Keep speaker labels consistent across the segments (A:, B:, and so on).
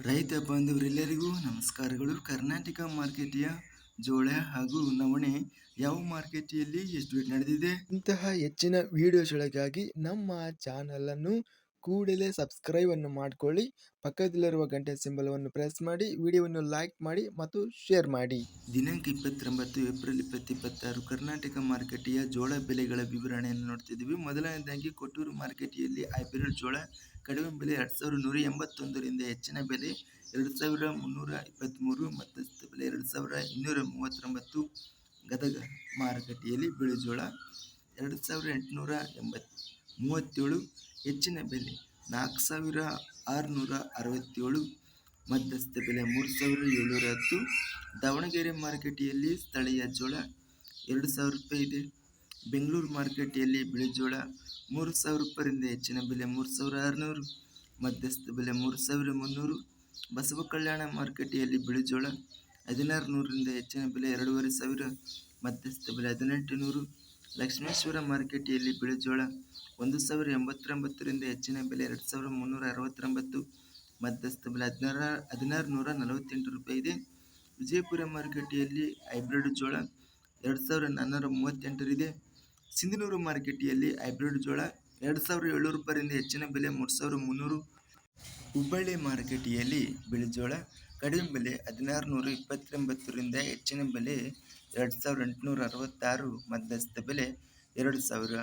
A: ರೈತ ಬಾಂಧವರೆಲ್ಲರಿಗೂ ನಮಸ್ಕಾರಗಳು. ಕರ್ನಾಟಕ ಮಾರ್ಕೆಟಿಯ ಜೋಳ ಹಾಗೂ ನವಣೆ ಯಾವ ಮಾರ್ಕೆಟಿಯಲ್ಲಿ ಎಷ್ಟು ರೇಟ್ ನಡೆದಿದೆ?
B: ಇಂತಹ ಹೆಚ್ಚಿನ ವಿಡಿಯೋಸ್ಗಳಿಗಾಗಿ ನಮ್ಮ ಚಾನಲನ್ನು ಕೂಡಲೇ ಸಬ್ಸ್ಕ್ರೈಬ್ ಅನ್ನು ಮಾಡಿಕೊಳ್ಳಿ. ಪಕ್ಕದಲ್ಲಿರುವ ಗಂಟೆ ಸಿಂಬಲವನ್ನು ಪ್ರೆಸ್ ಮಾಡಿ, ವಿಡಿಯೋವನ್ನು ಲೈಕ್ ಮಾಡಿ ಮತ್ತು ಶೇರ್ ಮಾಡಿ.
A: ದಿನಾಂಕ 29 ಏಪ್ರಿಲ್ 2026 ಕರ್ನಾಟಕ ಮಾರ್ಕೆಟಿಯ ಜೋಳ ಬೆಲೆಗಳ ವಿವರಣೆಯನ್ನು ನೋಡ್ತಿದ್ದೀವಿ. ಮೊದಲನೇದಾಗಿ ಕೊಟ್ಟೂರು ಮಾರ್ಕೆಟಿಯಲ್ಲಿ ಹೈಬ್ರಿಡ್ ಜೋಳ ಕಡಿಮೆ ಬೆಲೆ 2181 ರಿಂದ ಹೆಚ್ಚಿನ ಬೆಲೆ 2323, ಮಧ್ಯಸ್ಥ ಬೆಲೆ 2239. ಗದಗ ಮಾರುಕಟ್ಟೆಯಲ್ಲಿ ಬಿಳಿಜೋಳ 2837, ಹೆಚ್ಚಿನ ಬೆಲೆ 4667, ಮಧ್ಯಸ್ಥ ಬೆಲೆ 3710. ದಾವಣಗೆರೆ ಮಾರುಕಟ್ಟೆಯಲ್ಲಿ ಸ್ಥಳೀಯ ಜೋಳ 2000 ರೂಪಾಯಿ ಇದೆ. ಬೆಂಗಳೂರು ಮಾರುಕಟ್ಟೆಯಲ್ಲಿ ಬಿಳಿಜೋಳ 3000 ರೂಪಾಯಿಯಿಂದ ಹೆಚ್ಚಿನ ಬೆಲೆ 3600, ಮಧ್ಯಸ್ಥ ಬೆಲೆ 3300. ಬಸವ ಕಲ್ಯಾಣ ಮಾರುಕಟ್ಟೆಯಲ್ಲಿ ಬಿಳಿಜೋಳ 1600 ರಿಂದ ಹೆಚ್ಚಿನ ಬೆಲೆ 2500, ಮಧ್ಯಸ್ಥ ಬೆಲೆ 1800. ಲಕ್ಷ್ಮೇಶ್ವರ ಮಾರುಕಟ್ಟೆಯಲ್ಲಿ ಬಿಳಿಜೋಳ 1089 ರಿಂದ ಹೆಚ್ಚಿನ ಬೆಲೆ 2369, ಮಧ್ಯಸ್ಥ ಬೆಲೆ 1648 ರೂಪಾಯಿ ಇದೆ. ವಿಜಯಪುರ ಮಾರುಕಟ್ಟೆಯಲ್ಲಿ ಹೈಬ್ರಿಡ್ ಜೋಳ 2438 ಇದೆ. ಸಿಂಧನೂರು ಮಾರುಕಟ್ಟೆಯಲ್ಲಿ ಹೈಬ್ರಿಡ್ ಜೋಳ 2700 ರೂಪಾಯಿಯಿಂದ ಹೆಚ್ಚಿನ ಬೆಲೆ 3300. ಹುಬ್ಬಳ್ಳಿ ಮಾರುಕಟ್ಟೆಯಲ್ಲಿ ಬಿಳಿಜೋಳ ಕಡಿಮೆ ಬೆಲೆ 1629 ರಿಂದ ಹೆಚ್ಚಿನ ಬೆಲೆ 2866, ಮಧ್ಯಸ್ಥ ಬೆಲೆ 2000.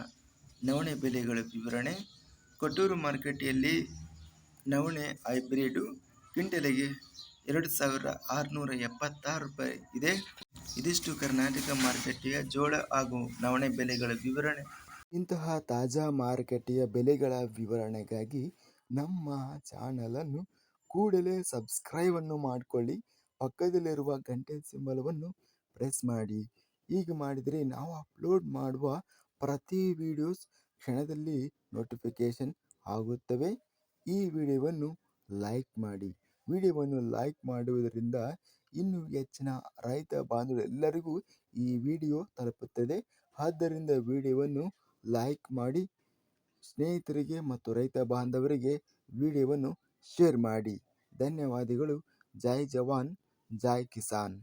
A: ನವಣೆ ಬೆಲೆಗಳ ವಿವರಣೆ. ಕೊಟ್ಟೂರು ಮಾರುಕಟ್ಟೆಯಲ್ಲಿ ನವಣೆ ಹೈಬ್ರಿಡ್ ಕ್ವಿಂಟಲಿಗೆ 2676 ರೂಪಾಯಿ ಇದೆ. ಇದಿಷ್ಟು ಕರ್ನಾಟಕ ಮಾರುಕಟ್ಟೆಯ ಜೋಳ ಹಾಗೂ ನವಣೆ ಬೆಲೆಗಳ ವಿವರಣೆ.
B: ಇಂತಹ ತಾಜಾ ಮಾರುಕಟ್ಟೆಯ ಬೆಲೆಗಳ ವಿವರಣೆಗಾಗಿ ನಮ್ಮ ಚಾನಲನ್ನು ಕೂಡಲೇ ಸಬ್ಸ್ಕ್ರೈಬ್ ಅನ್ನು ಮಾಡಿಕೊಳ್ಳಿ. ಪಕ್ಕದಲ್ಲಿರುವ ಗಂಟೆ ಸಿಂಬಲವನ್ನು ಪ್ರೆಸ್ ಮಾಡಿ. ಹೀಗೆ ಮಾಡಿದರೆ ನಾವು ಅಪ್ಲೋಡ್ ಮಾಡುವ ಪ್ರತಿ ವಿಡಿಯೋಸ್ ಕ್ಷಣದಲ್ಲಿ ನೋಟಿಫಿಕೇಶನ್ ಆಗುತ್ತವೆ. ಈ ವಿಡಿಯೋವನ್ನು ಲೈಕ್ ಮಾಡಿ. ವಿಡಿಯೋವನ್ನು ಲೈಕ್ ಮಾಡುವುದರಿಂದ ಇನ್ನೂ ಹೆಚ್ಚಿನ ರೈತ ಬಾಂಧವರೆಲ್ಲರಿಗೂ ಈ ವಿಡಿಯೋ ತಲುಪುತ್ತದೆ. ಆದ್ದರಿಂದ ವಿಡಿಯೋವನ್ನು ಲೈಕ್ ಮಾಡಿ, ಸ್ನೇಹಿತರಿಗೆ ಮತ್ತು ರೈತ ಬಾಂಧವರಿಗೆ ವಿಡಿಯೋವನ್ನು ಶೇರ್ ಮಾಡಿ. ಧನ್ಯವಾದಗಳು. ಜೈ ಜವಾನ್, ಜೈ ಕಿಸಾನ್.